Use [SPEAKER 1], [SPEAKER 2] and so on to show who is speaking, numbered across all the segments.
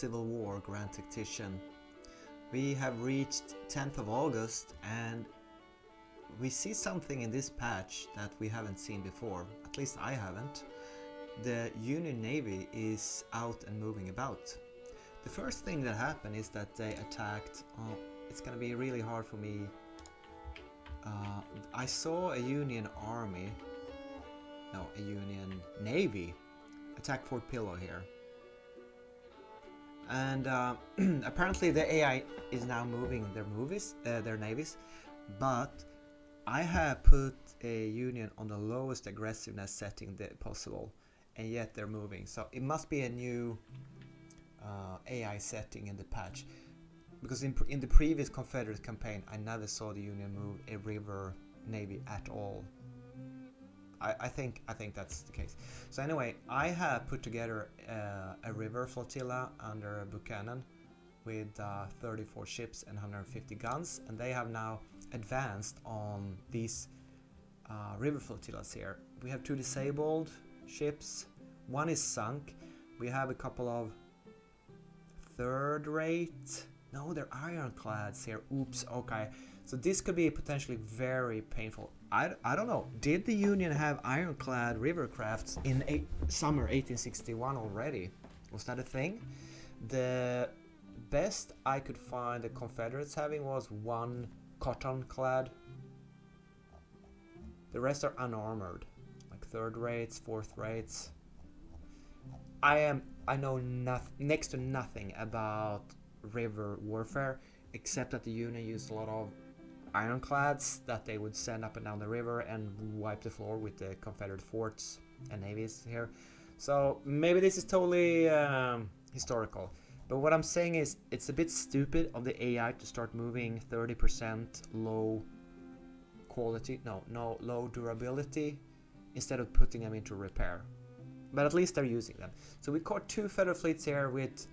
[SPEAKER 1] Civil War Grand Tactician. We have reached 10th of August and we see something in this patch that we haven't seen before, at least I haven't. The Union Navy is out and moving about. The first thing that happened is that they attacked, oh, it's gonna be really hard for me. I saw a Union Army, no, a Union Navy attack Fort Pillow here. And apparently the AI is now moving their navies, but I have put a Union on the lowest aggressiveness setting possible, and yet they're moving. So it must be a new AI setting in the patch, because in the previous Confederate campaign I never saw the Union move a river navy at all. I think that's the case. So anyway, I have put together a river flotilla under Buchanan with 34 ships and 150 guns, and they have now advanced on these river flotillas here. We have 2 disabled ships, 1 is sunk, we have a couple of third rate, no, they're ironclads here, oops, okay. So this could be potentially very painful. I don't know, did the Union have ironclad river crafts in summer 1861 already? Was that a thing? The best I could find the Confederates having was 1 cotton clad. The rest are unarmored, like third rates, fourth rates. I know next to nothing about river warfare, except that the Union used a lot of ironclads that they would send up and down the river and wipe the floor with the Confederate forts and navies here. So maybe this is totally historical, but what I'm saying is it's a bit stupid of the AI to start moving 30% low quality, no low durability, instead of putting them into repair. But at least they're using them. So we caught 2 Federal fleets here with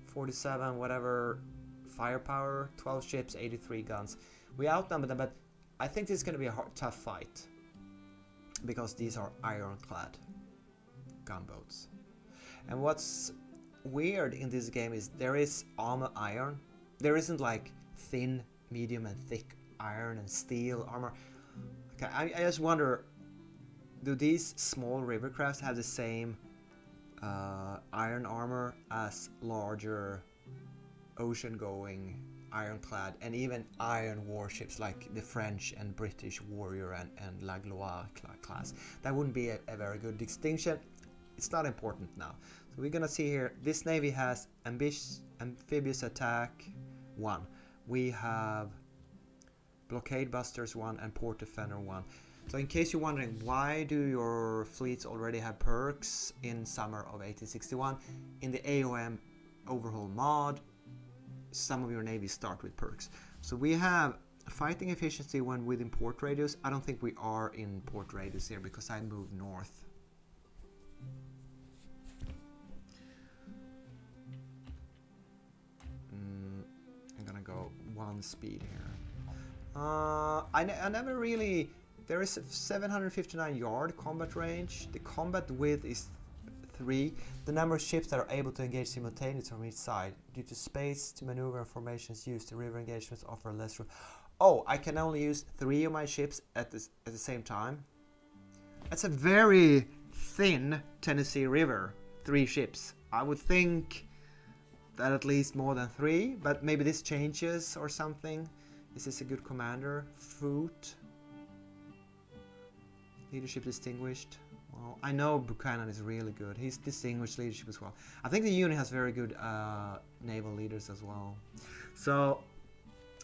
[SPEAKER 1] 47 whatever firepower, 12 ships, 83 guns. We outnumbered them, but I think this is going to be a tough fight, because these are ironclad gunboats. And what's weird in this game is there is armor iron. There isn't like thin, medium and thick iron and steel armor. Okay, I just wonder, do these small rivercrafts have the same iron armor as larger ocean-going ironclad and even iron warships like the French and British Warrior and La Gloire class? That wouldn't be a very good distinction. It's not important now. So we're gonna see here, this navy has amphibious attack 1. We have blockade busters 1 and port defender 1. So in case you're wondering, why do your fleets already have perks in summer of 1861? In the AOM overhaul mod, some of your navies start with perks. So we have fighting efficiency when within port radius. I don't think we are in port radius here because I moved north. I'm gonna go 1 speed here. I never really. There is a 759 yard combat range. The combat width is 3. The number of ships that are able to engage simultaneously from each side. Due to space to maneuver and formations used, the river engagements offer less room. Oh, I can only use 3 of my ships at the same time. That's a very thin Tennessee River. 3 ships. I would think that at least more than 3, but maybe this changes or something. Is this a good commander? Foot. Leadership distinguished. Well, I know Buchanan is really good. He's distinguished leadership as well. I think the Union has very good naval leaders as well. So,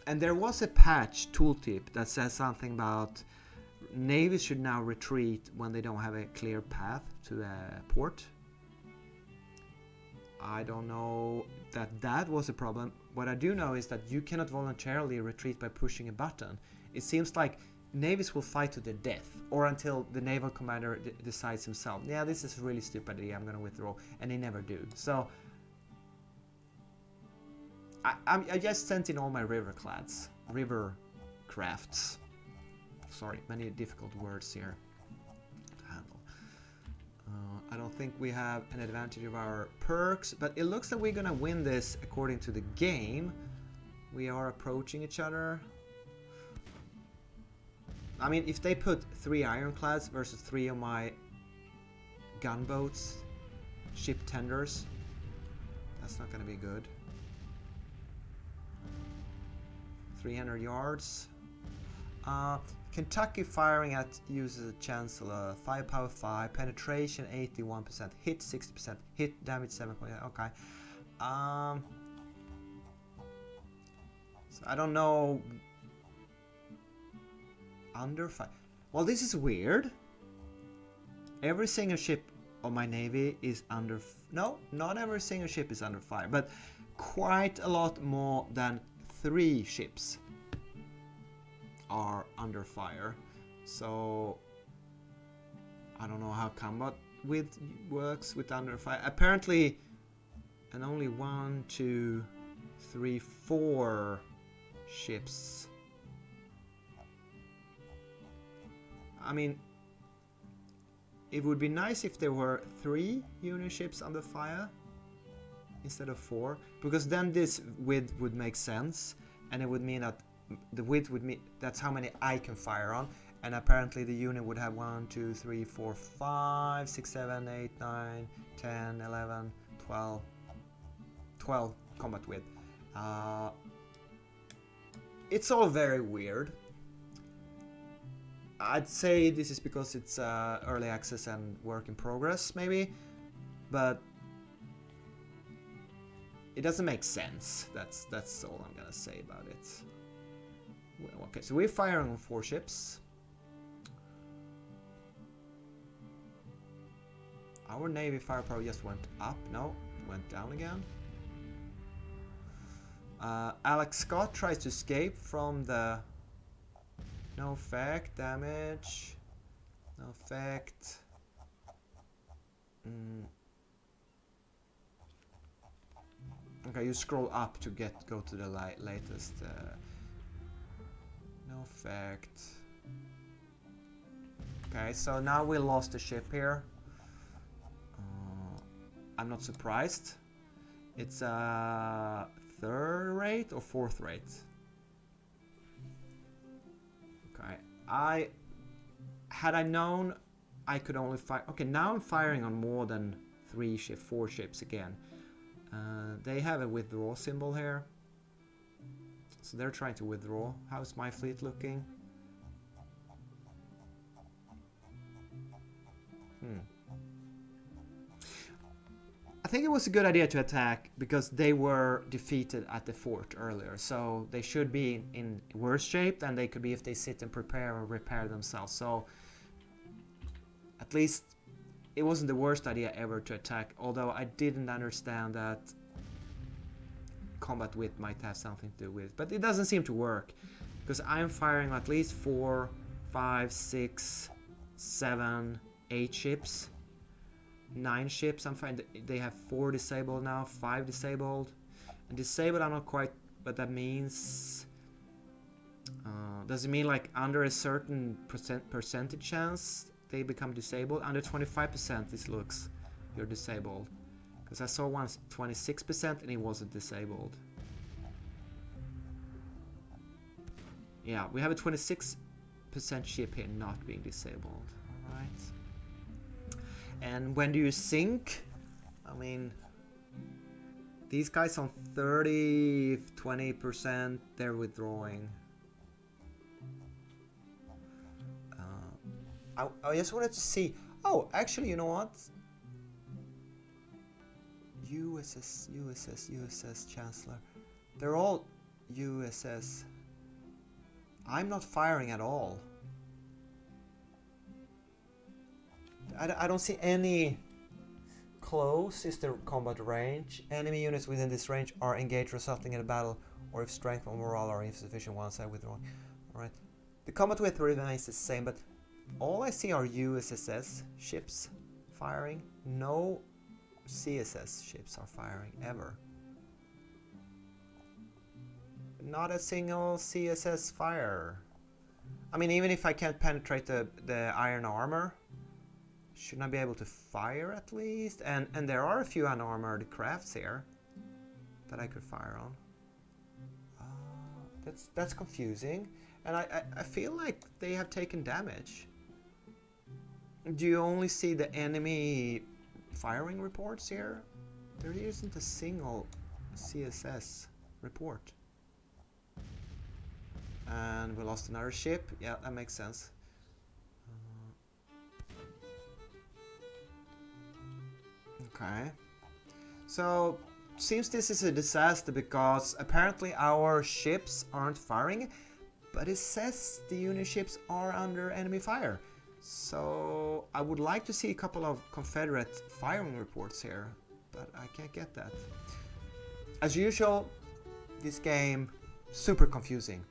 [SPEAKER 1] and there was a patch tooltip that says something about navies should now retreat when they don't have a clear path to a port. I don't know that was a problem. What I do know is that you cannot voluntarily retreat by pushing a button. It seems like navies will fight to the death, or until the naval commander decides himself, yeah, this is a really stupid idea, I'm going to withdraw, and they never do. So I just sent in all my river crafts. Sorry, many difficult words here to handle. I don't think we have an advantage of our perks, but it looks like we're gonna win this according to the game. We are approaching each other. I mean, if they put 3 ironclads versus 3 of my gunboats, ship tenders, that's not gonna be good. 300 yards. Kentucky firing at uses a chancellor. Firepower 5, penetration 81%, hit 60%, hit damage 7%. Okay. So I don't know. Under 5. Well, this is weird. Every single ship of my navy is under. No, not every single ship is under fire, but quite a lot more than 3 ships are under fire. So I don't know how combat with works with under fire. Apparently, and only 1, 2, 3, 4 ships. I mean, it would be nice if there were 3 unit ships under fire instead of 4, because then this width would make sense, and it would mean that the width would mean that's how many I can fire on, and apparently the unit would have 1, 2, 3, 4, 5, 6, 7, 8, 9, 10, 11, 12 combat width. It's all very weird. I'd say this is because it's early access and work in progress, maybe, but it doesn't make sense. That's all I'm gonna say about it. Well, okay, so we're firing on 4 ships. Our navy firepower just went up. No, it went down again. Alex Scott tries to escape from the. No effect, damage. No effect. Okay, you scroll up to go to the latest. No effect. Okay, so now we lost the ship here. I'm not surprised. It's a 3rd rate or 4th rate. Okay, had I known I could only fire. Okay, now I'm firing on more than 4 ships again. They have a withdraw symbol here, so they're trying to withdraw. How's my fleet looking? I think it was a good idea to attack because they were defeated at the fort earlier, so they should be in worse shape than they could be if they sit and prepare or repair themselves. So at least it wasn't the worst idea ever to attack, although I didn't understand that combat width might have something to do with it. But it doesn't seem to work because I'm firing at least 4, 5, 6, 7, 8 ships. 9 ships. I'm fine. They have 4 disabled now, 5 disabled. And disabled I'm not quite, but that means does it mean like under a certain percentage chance they become disabled? Under 25% this looks you're disabled, because I saw once 26% and he wasn't disabled. Yeah, we have a 26% ship here not being disabled. All right. And when do you sink? I mean, these guys on 30, 20%, they're withdrawing. I just wanted to see. Oh, actually, you know what? USS Chancellor. They're all USS. I'm not firing at all. I don't see any close is the combat range. Enemy units within this range are engaged, resulting in a battle, or if strength or morale are insufficient, one side withdrawing. Alright. The combat width remains the same, but all I see are USS ships firing. No CSS ships are firing ever. Not a single CSS fire. I mean, even if I can't penetrate the iron armor, Shouldn't I be able to fire at least? And there are a few unarmored crafts here that I could fire on. That's confusing. And I feel like they have taken damage. Do you only see the enemy firing reports here? There isn't a single CSS report. And we lost another ship. Yeah, that makes sense. Okay. So, seems this is a disaster because apparently our ships aren't firing, but it says the Union ships are under enemy fire. So, I would like to see a couple of Confederate firing reports here, but I can't get that. As usual, this game super confusing.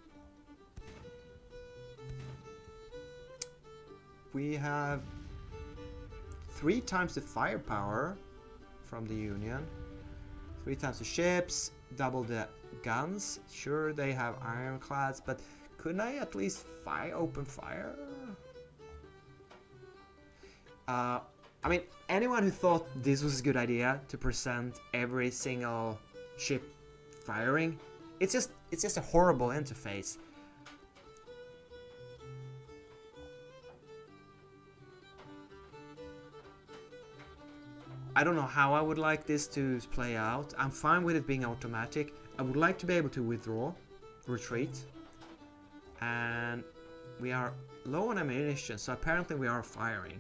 [SPEAKER 1] We have 3 times the firepower from the Union, 3 times the ships, double the guns. Sure, they have ironclads, but couldn't I at least open fire? I mean, anyone who thought this was a good idea to present every single ship firing, it's just a horrible interface. I don't know how I would like this to play out. I'm fine with it being automatic. I would like to be able to withdraw, retreat, and we are low on ammunition, so apparently we are firing.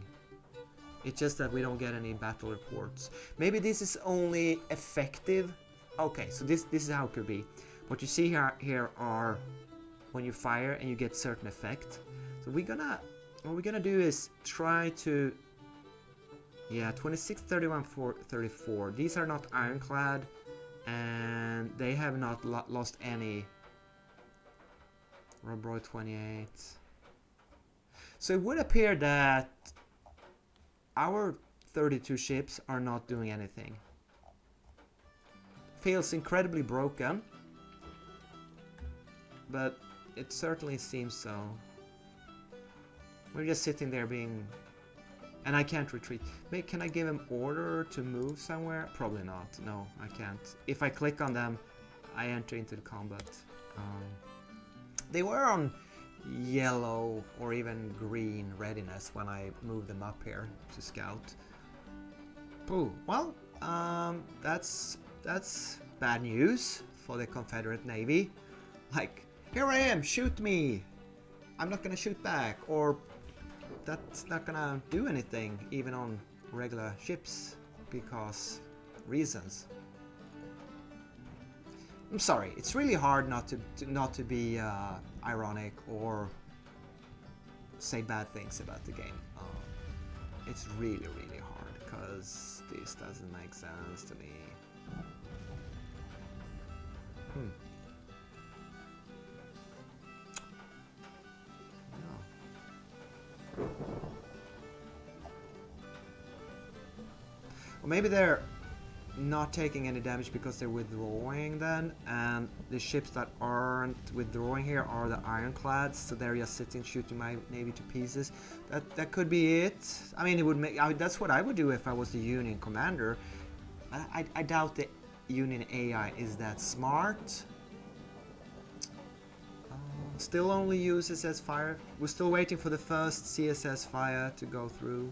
[SPEAKER 1] It's just that we don't get any battle reports. Maybe this is only effective. Okay, so this is how it could be. What you see here are when you fire and you get certain effect. So what we're gonna do is try to, yeah, 26, 31, 34. These are not ironclad, and they have not lost any. Robroy 28. So it would appear that our 32 ships are not doing anything. Feels incredibly broken, but it certainly seems so. We're just sitting there being... And I can't retreat. Maybe, can I give him order to move somewhere? Probably not. No, I can't. If I click on them, I enter into the combat. They were on yellow or even green readiness when I moved them up here to scout. Ooh, well, that's bad news for the Confederate Navy. Like, here I am, shoot me! I'm not gonna shoot back, or that's not gonna do anything even on regular ships because reasons. I'm sorry, it's really hard not to be ironic or say bad things about the game. It's really hard because this doesn't make sense to me. Or maybe they're not taking any damage because they're withdrawing then, and the ships that aren't withdrawing here are the ironclads, so they're just sitting shooting my navy to pieces. That could be it. I mean, it would make... that's what I would do if I was the Union commander. I doubt the Union AI is that smart. Still only uses as fire. We're still waiting for the first CSS fire to go through.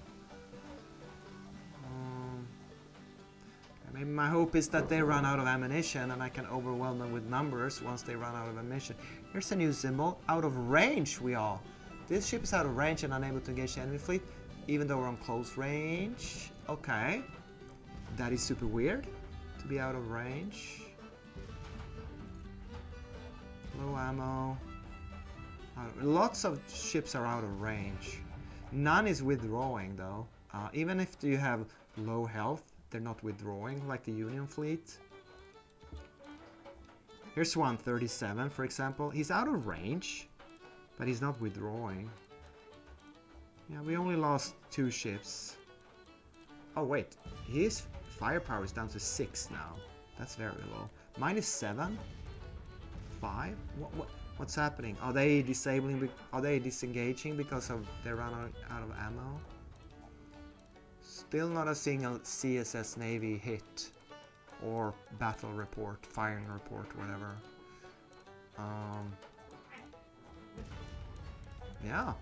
[SPEAKER 1] Maybe my hope is that they run out of ammunition and I can overwhelm them with numbers once they run out of ammunition. Here's a new symbol. Out of range we are. This ship is out of range and unable to engage the enemy fleet, even though we're on close range. Okay. That is super weird to be out of range. Low ammo. Lots of ships are out of range. None is withdrawing though. Even if you have low health, they're not withdrawing like the Union fleet. Here's 137, for example. He's out of range, but he's not withdrawing. Yeah, we only lost 2 ships. Oh wait, his firepower is down to 6 now. That's very low. Minus 7? 5? What's happening? Are they disabling? Are they disengaging because of they run out of ammo? Still not a single CSS Navy hit or battle report, firing report, whatever. Yeah.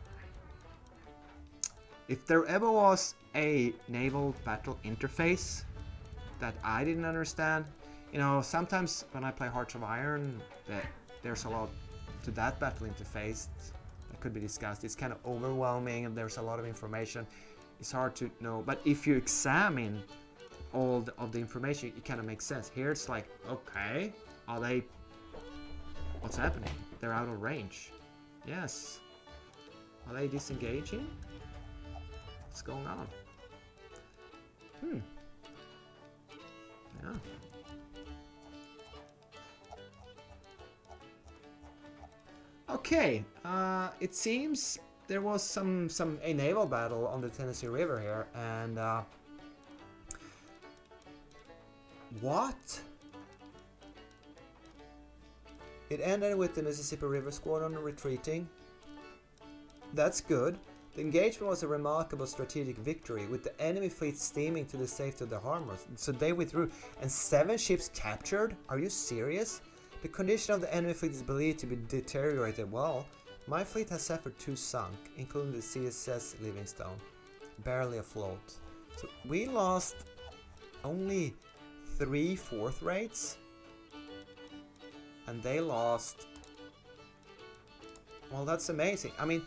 [SPEAKER 1] If there ever was a naval battle interface that I didn't understand, you know, sometimes when I play Hearts of Iron, there's a lot to that battle interface that could be discussed. It's kind of overwhelming and there's a lot of information. It's hard to know, but if you examine all of the information, it kind of makes sense. Here it's like, okay, what's happening? They're out of range. Yes. Are they disengaging? What's going on? Yeah. Okay, it seems there was a naval battle on the Tennessee River here, and what? It ended with the Mississippi River Squadron retreating. That's good. The engagement was a remarkable strategic victory, with the enemy fleet steaming to the safety of the harbors. So they withdrew, and 7 ships captured? Are you serious? The condition of the enemy fleet is believed to be deteriorated well. My fleet has suffered 2 sunk, including the CSS Livingstone, barely afloat. So we lost only 3 fourth rates, and they lost. Well, that's amazing. I mean,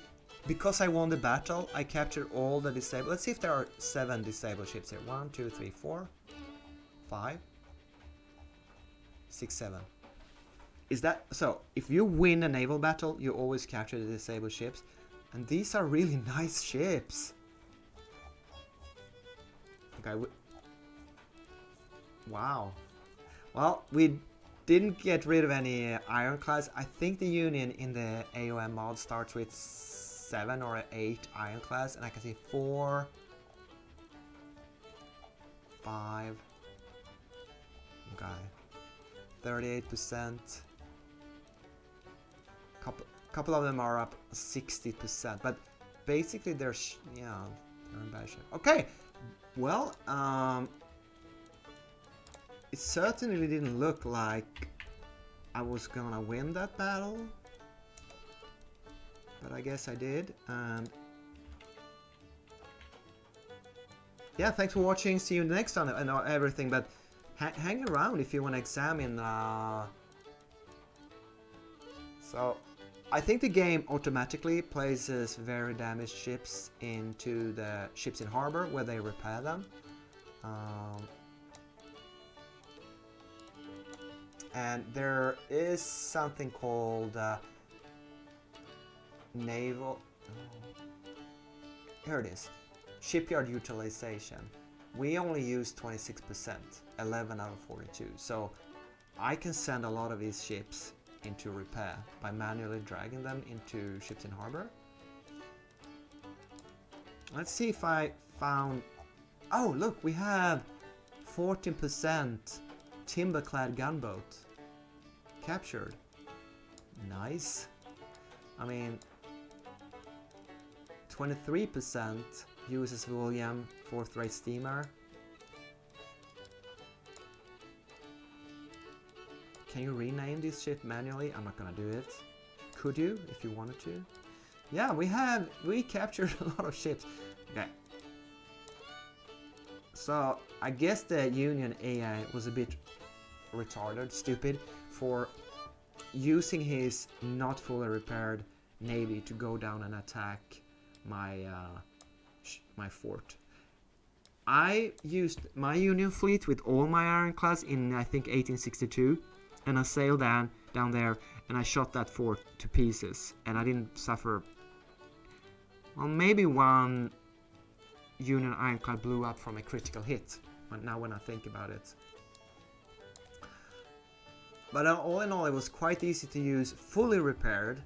[SPEAKER 1] because I won the battle, I captured all the disabled. Let's see if there are 7 disabled ships here. 1, 2, 3, 4, 5, 6, 7. Is that so? If you win a naval battle, you always capture the disabled ships, and these are really nice ships. Okay. Wow. Well, we didn't get rid of any ironclads. I think the Union in the AOM mod starts with 7 or 8 ironclads, and I can see 4, 5. Okay. 38%. Couple of them are up 60%, but basically they're in bad shape. Okay, well, it certainly didn't look like I was gonna win that battle, but I guess I did. And yeah, thanks for watching. See you next time and everything. But hang around if you want to examine. So I think the game automatically places very damaged ships into the ships in harbor where they repair them. And there is something called naval. Here it is. Shipyard utilization. We only use 26%, 11 out of 42. So I can send a lot of these ships into repair by manually dragging them into ships in harbor. Let's see if I found. Oh, look, we have 14% timber-clad gunboat captured. Nice. I mean, 23% USS William, 4th-rate steamer. Can you rename this ship manually? I'm not gonna do it. Could you, if you wanted to? Yeah, we captured a lot of ships. Okay. So I guess the Union AI was a bit retarded, stupid, for using his not fully repaired navy to go down and attack my my fort. I used my Union fleet with all my ironclads in I think 1862, and I sailed down there and I shot that fort to pieces, and I didn't suffer. Well, maybe one Union ironclad blew up from a critical hit. Now when I think about it. But all in all, it was quite easy to use fully repaired,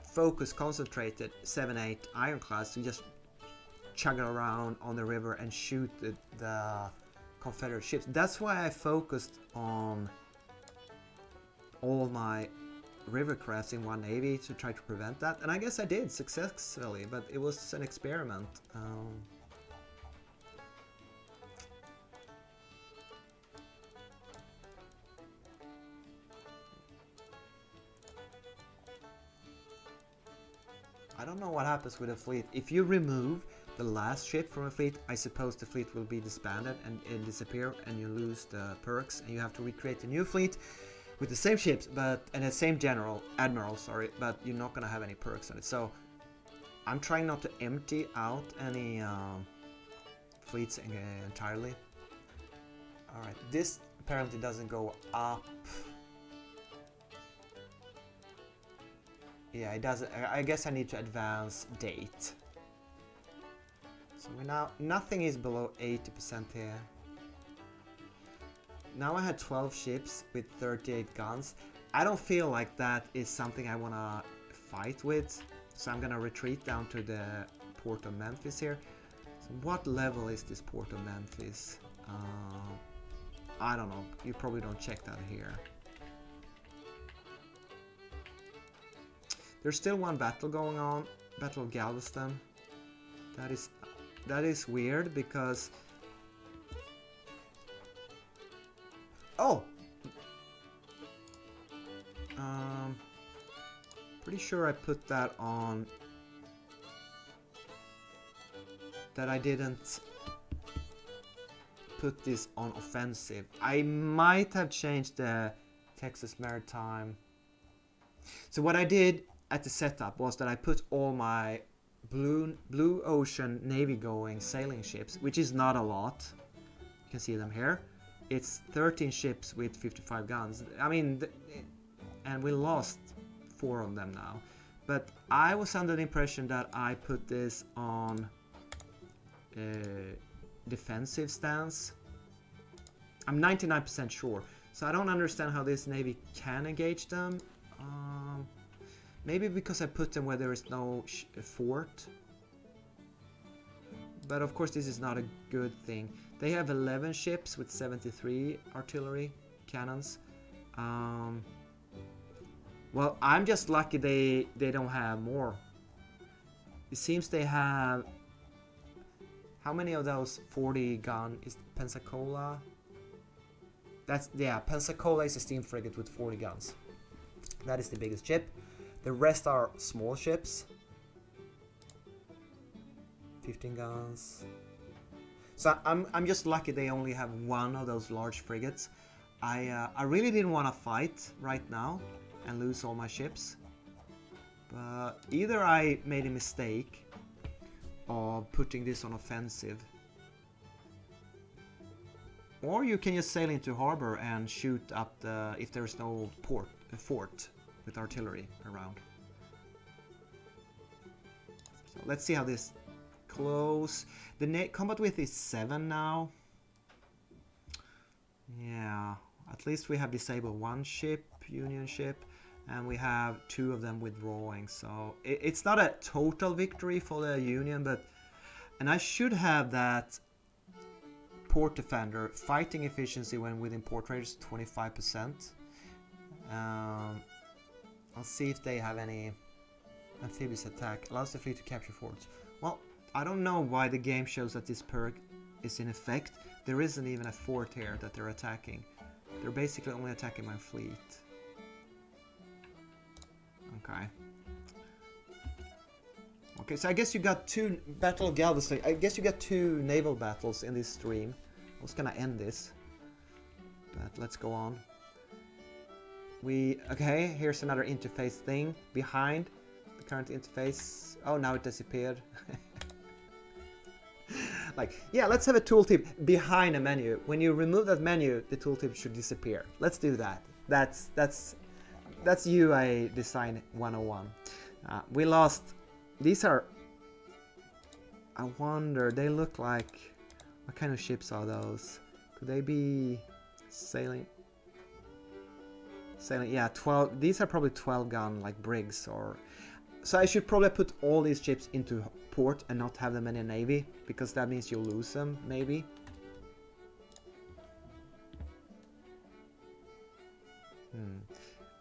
[SPEAKER 1] focus concentrated 7-8 ironclads to just chug it around on the river and shoot the Confederate ships. That's why I focused on all my river crafts in one navy to try to prevent that, and I guess I did successfully, but it was an experiment. I don't know what happens with a fleet. If you remove the last ship from a fleet, I suppose the fleet will be disbanded and disappear, and you lose the perks, and you have to recreate a new fleet with the same ships, but and the same admiral, sorry, but you're not gonna have any perks on it. So I'm trying not to empty out any fleets entirely. All right, this apparently doesn't go up. Yeah, it doesn't. I guess I need to advance date. So we now nothing is below 80% here. Now I had 12 ships with 38 guns. I don't feel like that is something I wanna fight with, so I'm gonna retreat down to the port of Memphis here. So what level is this port of Memphis? I don't know. You probably don't check that here. There's still one battle going on, Battle of Galveston. That is weird because pretty sure I put that on. That I didn't put this on offensive. I might have changed the Texas Maritime. So what I did at the setup was that I put all my blue ocean navy going sailing ships, which is not a lot. You can see them here. It's 13 ships with 55 guns. I mean, and we lost 4 of them now. But I was under the impression that I put this on defensive stance. I'm 99% sure. So I don't understand how this navy can engage them. Maybe because I put them where there is no fort. But of course this is not a good thing. They have 11 ships with 73 artillery cannons. Well, I'm just lucky they don't have more. It seems they have... How many of those 40 gun is Pensacola? That's, yeah, Pensacola is a steam frigate with 40 guns. That is the biggest ship. The rest are small ships. 15 guns. So I'm just lucky they only have one of those large frigates. I really didn't want to fight right now and lose all my ships. But either I made a mistake of putting this on offensive, or you can just sail into harbor and shoot up the, if there's no fort with artillery around. So let's see how this close. The combat width is 7 now. Yeah, at least we have disabled one ship, Union ship, and we have 2 of them withdrawing. So it's not a total victory for the Union, but and I should have that port defender fighting efficiency when within port range 25%. I'll see if they have any amphibious attack. Allows the fleet to capture forts. Well, I don't know why the game shows that this perk is in effect. There isn't even a fort here that they're attacking. They're basically only attacking my fleet. Okay. Okay, so I guess you got 2 Battle of Galveston. I guess you got 2 naval battles in this stream. I was gonna end this, but let's go on. Okay, here's another interface thing behind the current interface. Oh, now it disappeared. Like, yeah, let's have a tooltip behind a menu. When you remove that menu, the tooltip should disappear. Let's do that. That's UI design 101. We lost. These are. I wonder. They look like. What kind of ships are those? Could they be sailing? Yeah, 12. These are probably 12 gun like brigs or. So I should probably put all these ships into port and not have them in a navy, because that means you'll lose them, maybe.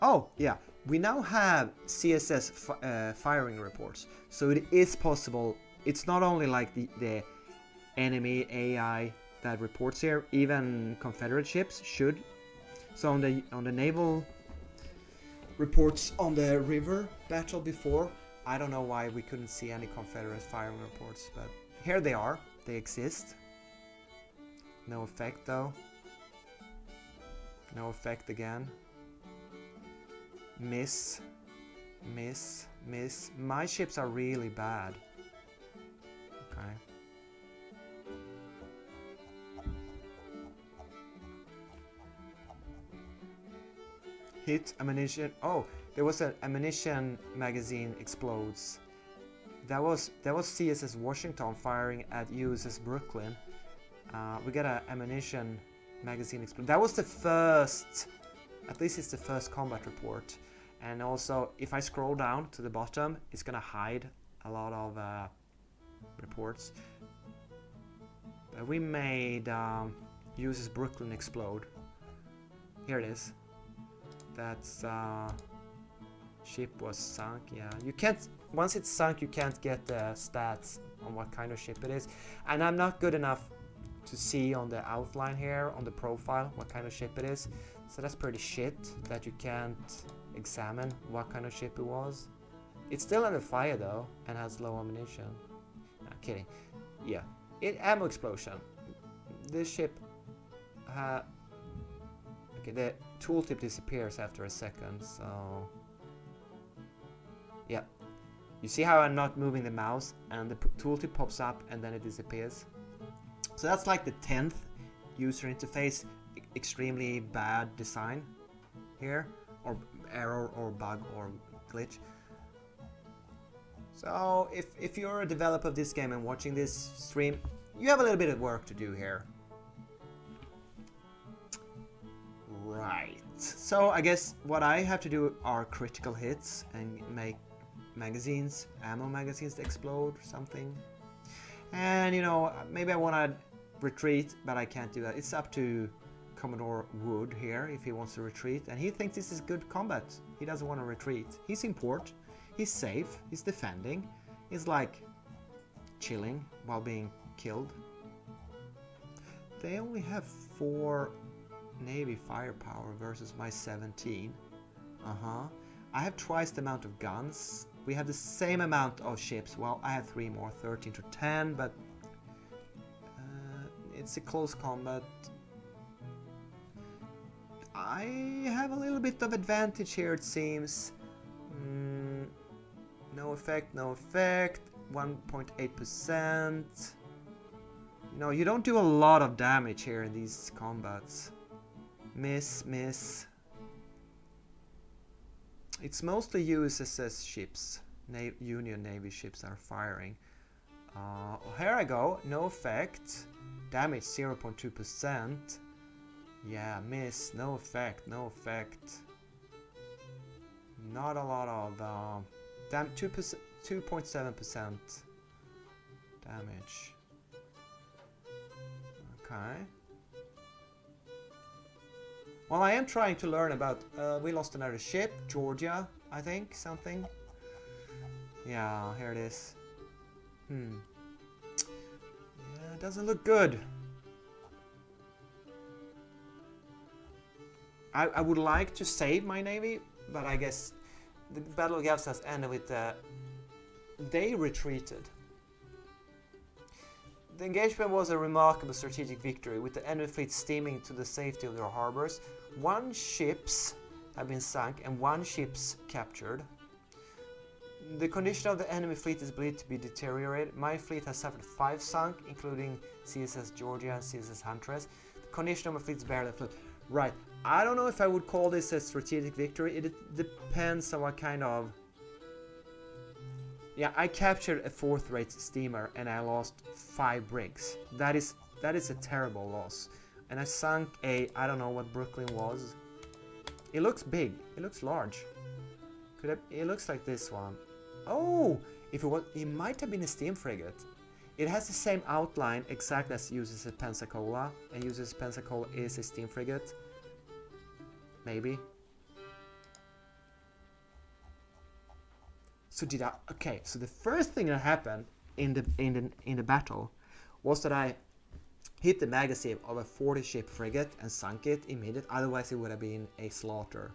[SPEAKER 1] Oh, yeah. We now have CSS firing reports. So it is possible. It's not only like the enemy AI that reports here, even Confederate ships should. So on the naval reports on the river battle before, I don't know why we couldn't see any Confederate firing reports, but here they are. They exist. No effect though. No effect again. Miss. Miss. Miss. My ships are really bad. Okay. Hit ammunition. Oh, there was an ammunition magazine explodes. That was CSS Washington firing at USS Brooklyn. We got an ammunition magazine explode. That was the first, at least it's the first combat report. And also, if I scroll down to the bottom, it's gonna hide a lot of reports. But we made USS Brooklyn explode. Here it is. That's ship was sunk. Yeah, you can't, once it's sunk you can't get the stats on what kind of ship it is, and I'm not good enough to see on the outline here on the profile what kind of ship it is, so that's pretty shit that you can't examine what kind of ship it was. It's still under fire though and has low ammunition. No, kidding. Yeah, ammo explosion. This ship okay, the tooltip disappears after a second, so yeah. You see how I'm not moving the mouse and the tooltip pops up and then it disappears? So that's like the 10th user interface. Extremely bad design here, or error or bug or glitch. So if you're a developer of this game and watching this stream, you have a little bit of work to do here. Right, so I guess what I have to do are critical hits and make magazines, ammo magazines explode or something. And you know, maybe I want to retreat, but I can't do that. It's up to Commodore Wood here if he wants to retreat, and he thinks this is good combat. He doesn't want to retreat. He's in port, he's safe, he's defending, he's like chilling while being killed. They only have 4 Navy firepower versus my 17. I have twice the amount of guns. We have the same amount of ships. Well, I have 3 more, 13 to 10, but it's a close combat. I have a little bit of advantage here, it seems. No effect, no effect. 1.8%. You know, you don't do a lot of damage here in these combats. Miss, miss. It's mostly USS ships, Union Navy ships are firing. Here I go, no effect. Damage 0.2%. Yeah, miss, no effect, no effect. Not a lot of damn 2.7% damage. Okay. Well, I am trying to learn about, we lost another ship, Georgia, I think, something. Yeah, here it is. Yeah, it doesn't look good. I would like to save my navy, but I guess the Battle of Gavsas ended with they retreated. The engagement was a remarkable strategic victory, with the enemy fleet steaming to the safety of their harbors. 1 ships have been sunk and 1 ship's captured. The condition of the enemy fleet is believed to be deteriorated. My fleet has suffered 5 sunk, including CSS Georgia and CSS Huntress. The condition of my fleet is barely afloat. Right, I don't know if I would call this a strategic victory. It depends on what kind of... Yeah, I captured a 4th-rate steamer and I lost 5 brigs. That is a terrible loss. And I sunk a, I don't know what Brooklyn was. It looks big. It looks large. It looks like this one. Oh, if it was, it might have been a steam frigate. It has the same outline exactly as USS Pensacola, and USS Pensacola is a steam frigate. Maybe. So did I? Okay. So the first thing that happened in the battle was that I hit the magazine of a 40-ship frigate and sunk it immediately. Otherwise, it would have been a slaughter.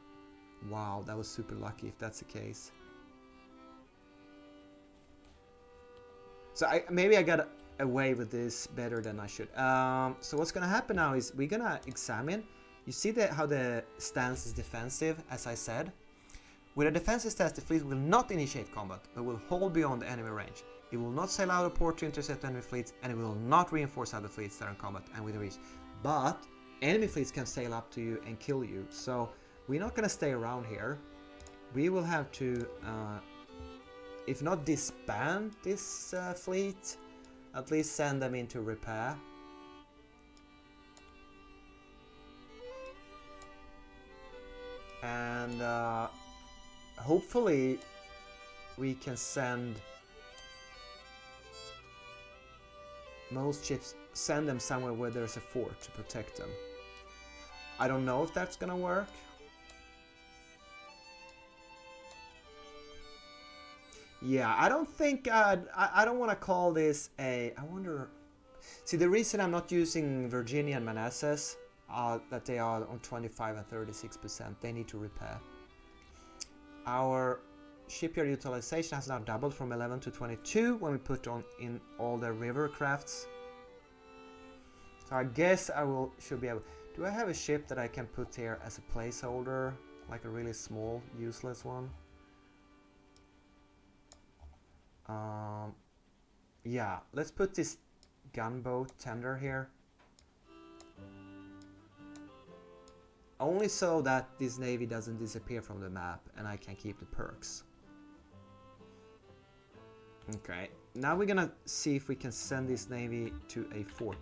[SPEAKER 1] Wow, that was super lucky if that's the case. So maybe I got away with this better than I should. So what's gonna happen now is we're gonna examine. You see how the stance is defensive, as I said. With a defensive stance, the fleet will not initiate combat, but will hold beyond the enemy range. It will not sail out of port to intercept enemy fleets, and it will not reinforce other fleets that are in combat and within reach. But enemy fleets can sail up to you and kill you, so we're not gonna stay around here. We will have to, if not disband this fleet, at least send them into repair. And hopefully we can send most ships, send them somewhere where there's a fort to protect them. I don't know if that's gonna work. Yeah, I don't think I don't want to call this a. I wonder. See, the reason I'm not using Virginia and Manassas, that they are on 25 and 36%. They need to repair. Our shipyard utilization has now doubled from 11 to 22 when we put on in all the river crafts. So I guess should be able. Do I have a ship that I can put here as a placeholder, like a really small, useless one? Yeah, let's put this gunboat tender here. Only so that this navy doesn't disappear from the map and I can keep the perks. Okay, now we're gonna see if we can send this navy to a fort.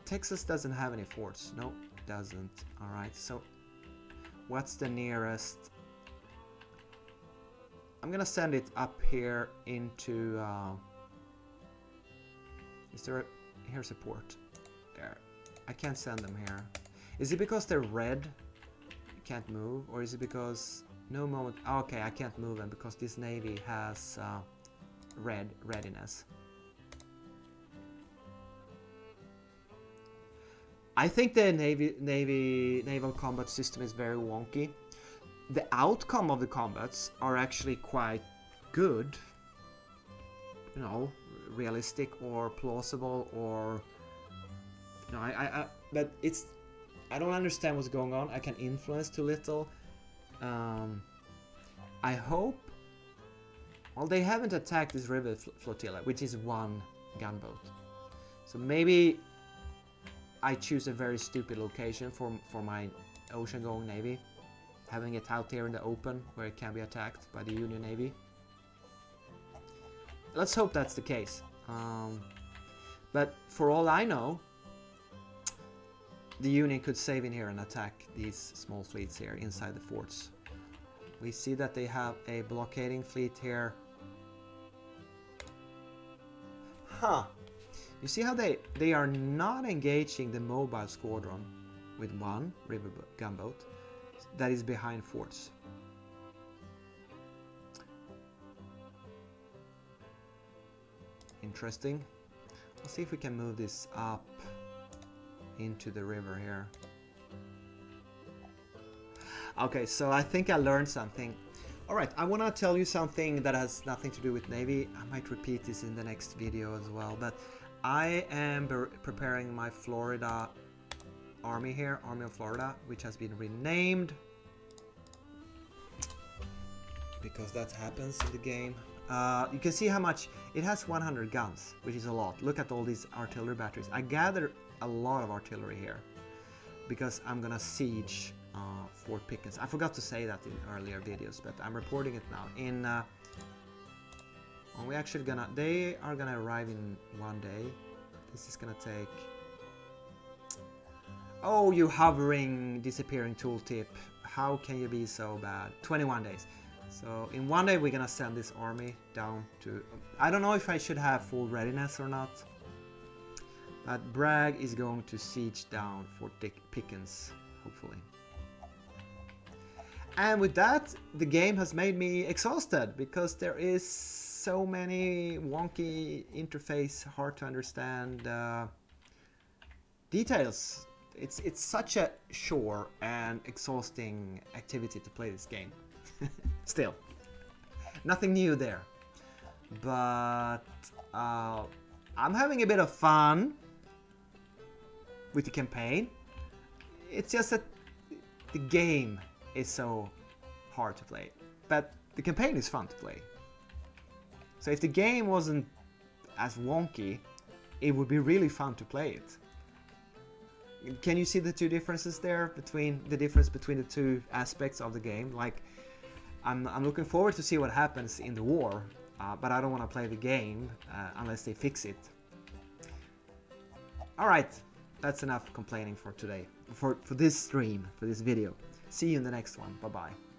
[SPEAKER 1] Texas doesn't have any forts. No, it doesn't. Alright, so what's the nearest? I'm gonna send it up here into here's a port. There. I can't send them here. Is it because they're red? You can't move? Or is it because no moment? Okay, I can't move them because this navy has readiness. I think the naval combat system is very wonky. The outcome of the combats are actually quite good, you know, realistic or plausible, or you know, but it's, I don't understand what's going on. I can influence too little. I hope. Well, they haven't attacked this river flotilla, which is one gunboat. So maybe I choose a very stupid location for my ocean-going navy, having it out there in the open where it can be attacked by the Union Navy. Let's hope that's the case. But for all I know, the Union could save in here and attack these small fleets here inside the forts. We see that they have a blockading fleet here. Huh. You see how they are not engaging the mobile squadron with one river gunboat that is behind forts. Interesting. Let's see if we can move this up into the river here. Okay, so I think I learned something. Alright, I want to tell you something that has nothing to do with Navy. I might repeat this in the next video as well, but I am preparing my Florida army here, Army of Florida, which has been renamed because that happens in the game. You can see how much it has. 100 guns, which is a lot. Look at all these artillery batteries. I gathered a lot of artillery here because I'm gonna siege Fort Pickens. I forgot to say that in earlier videos, but I'm reporting it now. In we actually they are gonna arrive in one day. This is gonna take. Oh, you hovering, disappearing tooltip. How can you be so bad? 21 days. So in one day we're gonna send this army down to. I don't know if I should have full readiness or not. But Bragg is going to siege down Fort Pickens, hopefully. And with that, the game has made me exhausted because there is so many wonky interface, hard to understand details. It's such a chore and exhausting activity to play this game. Still, nothing new there. but I'm having a bit of fun with the campaign. It's just that the game is so hard to play, but the campaign is fun to play. So if the game wasn't as wonky, it would be really fun to play it. Can you see the two differences there, between the difference between the two aspects of the game? Like, I'm looking forward to see what happens in the war, but I don't want to play the game unless they fix it. Alright, that's enough complaining for today, for this stream, for this video. See you in the next one. Bye bye.